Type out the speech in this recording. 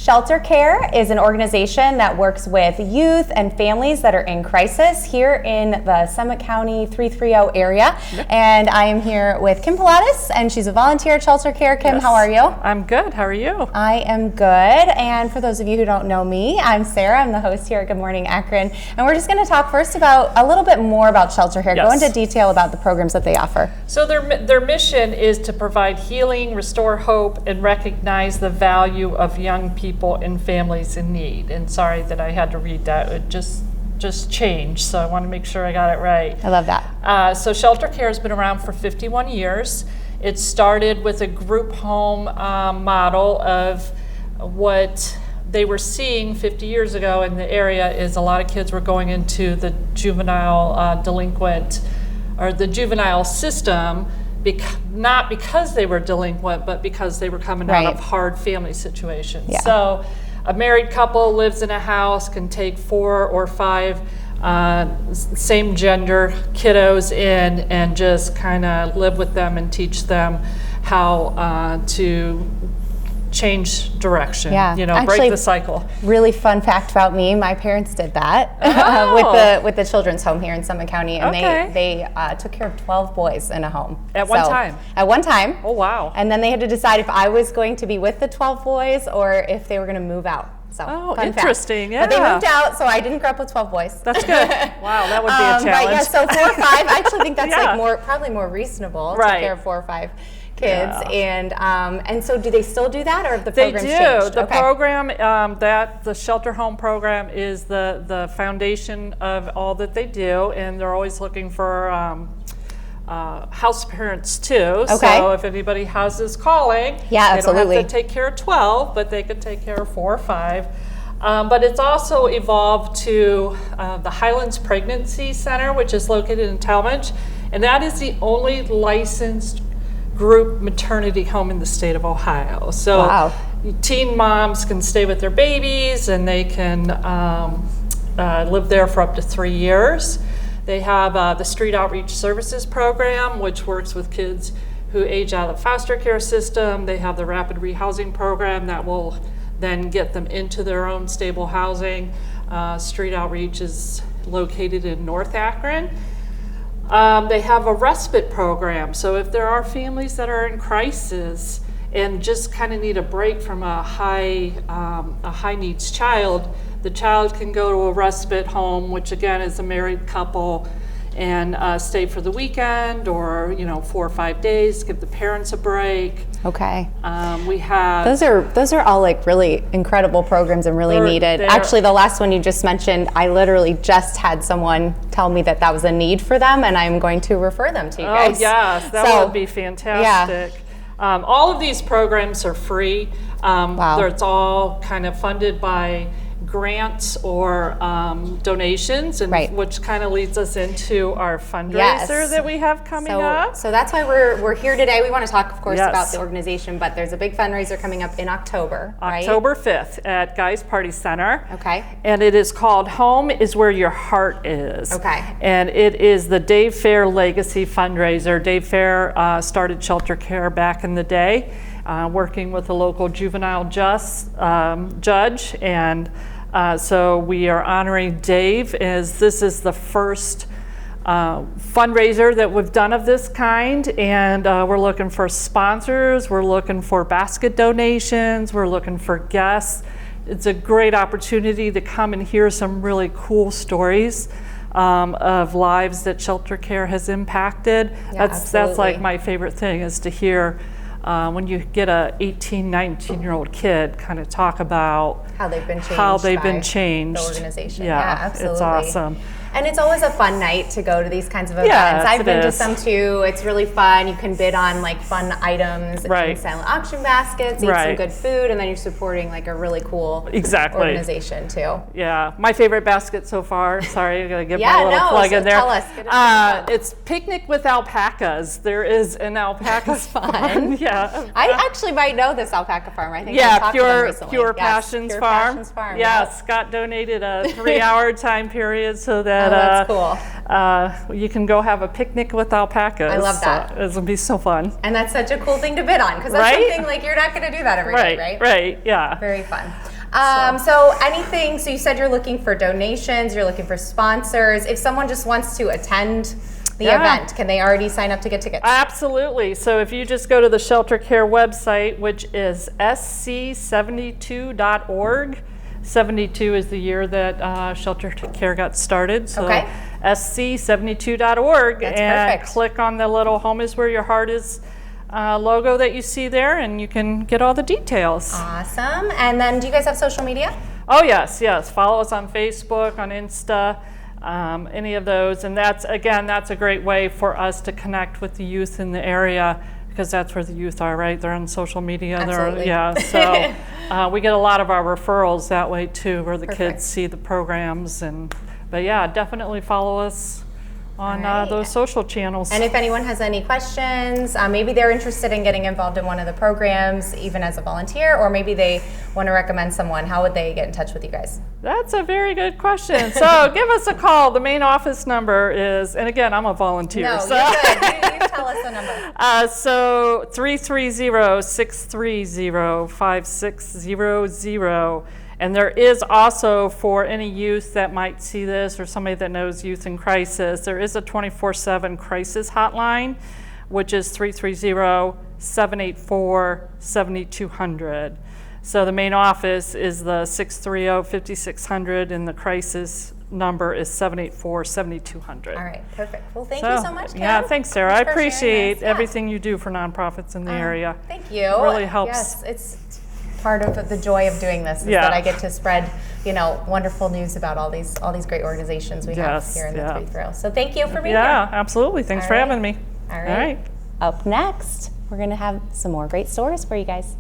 Shelter Care is an organization that works with youth and families that are in crisis here in the Summit County 330 area. Yep. And I am here with Kim Polatas, and she's a volunteer at Shelter Care. Kim, Yes. How are you? I'm good. How are you? I am good. And for those of you who don't know me, I'm Sarah. I'm the host here at Good Morning Akron. And we're just going to talk first about a little bit more about Shelter Care. Yes. Go into detail about the programs that they offer. So their mission is to provide healing, restore hope, and recognize the value of young people and families in need. And sorry that I had to read that. It just changed, so I want to make sure I got it right. I love that. So Shelter Care has been around for 51 years. It started with a group home model of what they were seeing 50 years ago in the area is a lot of kids were going into the juvenile delinquent or the juvenile system, not because they were delinquent, but because they were coming out of hard family situations. Yeah. So a married couple lives in a house, can take 4 or 5 same gender kiddos in and just kind of live with them and teach them how to change direction, Actually, break the cycle. Really fun fact about me, my parents did that with the children's home here in Summit County, and they took care of 12 boys in a home. At one time? At one time. Oh, wow. And then they had to decide if I was going to be with the 12 boys or if they were going to move out. So, interesting, fact. But they moved out, so I didn't grow up with 12 boys. That's good. Wow, that would be a challenge. But yeah, so 4 or 5, I actually think that's probably more reasonable to take care of 4 or 5 kids. Yeah. And so do they still do that, or have the programs changed? They do. The program, the shelter home program is the foundation of all that they do, and they're always looking for house parents too. Okay. So if anybody has this calling, they don't have to take care of 12, but they could take care of 4 or 5. But it's also evolved to the Highlands Pregnancy Center, which is located in Talmadge, and that is the only licensed group maternity home in the state of Ohio. So teen moms can stay with their babies, and they can live there for up to 3 years. They have the Street Outreach Services program, which works with kids who age out of the foster care system. They have the Rapid Rehousing program that will then get them into their own stable housing. Street Outreach is located in North Akron. They have a respite program. So if there are families that are in crisis and just kind of need a break from a high needs child, the child can go to a respite home, which again is a married couple, and stay for the weekend or 4 or 5 days, give the parents a break. Okay. We have those are all like really incredible programs and really needed. Actually, the last one you just mentioned, I literally just had someone tell me that was a need for them, and I'm going to refer them to you guys. Oh yes, that would be fantastic. Yeah. All of these programs are free. It's all kind of funded by grants or donations, and which kind of leads us into our fundraiser that we have coming up. So that's why we're here today. We want to talk, of course, about the organization, but there's a big fundraiser coming up in October, October 5th at Guy's Party Center. Okay. And it is called Home is Where Your Heart Is. Okay. And it is the Dave Fair Legacy fundraiser. Dave Fair started Shelter Care back in the day, working with a local juvenile judge, and so we are honoring Dave, as this is the first fundraiser that we've done of this kind, and we're looking for sponsors, we're looking for basket donations, we're looking for guests. It's a great opportunity to come and hear some really cool stories of lives that Shelter Care has impacted. Yeah, that's like my favorite thing, is to hear when you get a 18, 19-year-old kid kind of talk about how they've been changed the organization. Yeah, absolutely. It's awesome. And it's always a fun night to go to these kinds of events. Yes, I've been to some too. It's really fun. You can bid on like fun items, and silent auction baskets, eat some good food, and then you're supporting like a really cool organization too. Yeah, my favorite basket so far. Sorry, I gotta give my little plug in there. Tell us. It's Picnic with Alpacas. There is an alpaca farm. Yeah. I actually might know this alpaca farm. I think we talked to them recently. Pure Passions Farm. Yeah, Scott donated a 3-hour time period so that that's cool. You can go have a picnic with alpacas. I love that. It'll be so fun. And that's such a cool thing to bid on, because that's something like you're not going to do that every day, right? Right, yeah. Very fun. So anything, so you said you're looking for donations, you're looking for sponsors. If someone just wants to attend the event, can they already sign up to get tickets? Absolutely. So if you just go to the Shelter Care website, which is sc72.org, 72 is the year that Shelter Care got started. So Okay. sc72.org, That's and perfect. click on the little Home is Where Your Heart Is logo that you see there, and you can get all the details. Awesome. And then do you guys have social media? Oh, yes. Follow us on Facebook, on Insta, any of those. And that's a great way for us to connect with the youth in the area, because that's where the youth are, right? They're on social media. Absolutely. So we get a lot of our referrals that way too, where the Perfect. kids see the programs. But yeah, definitely follow us on All right. those social channels. And if anyone has any questions, maybe they're interested in getting involved in one of the programs, even as a volunteer, or maybe they want to recommend someone, how would they get in touch with you guys? That's a very good question. So give us a call. The main office number is, and again, I'm a volunteer. No, so. you're good. You tell us the number. So 330-630-5600. And there is also, for any youth that might see this or somebody that knows youth in crisis, there is a 24/7 crisis hotline, which is 330-784-7200. So the main office is the 630-5600, and the crisis number is 784-7200. All right, perfect. Well, thank you so much, Kim. Yeah, thanks, Sarah. I Thanks for sharing appreciate this. Yeah. everything you do for nonprofits in the area. Thank you. It really helps. Yes, it's part of the joy of doing this is Yeah. that I get to spread, wonderful news about all these great organizations we have Yes, here in the yeah. 330. So thank you for being Yeah, here. absolutely. Thanks All for right. having me. All right. All right. Up next, we're going to have some more great stories for you guys.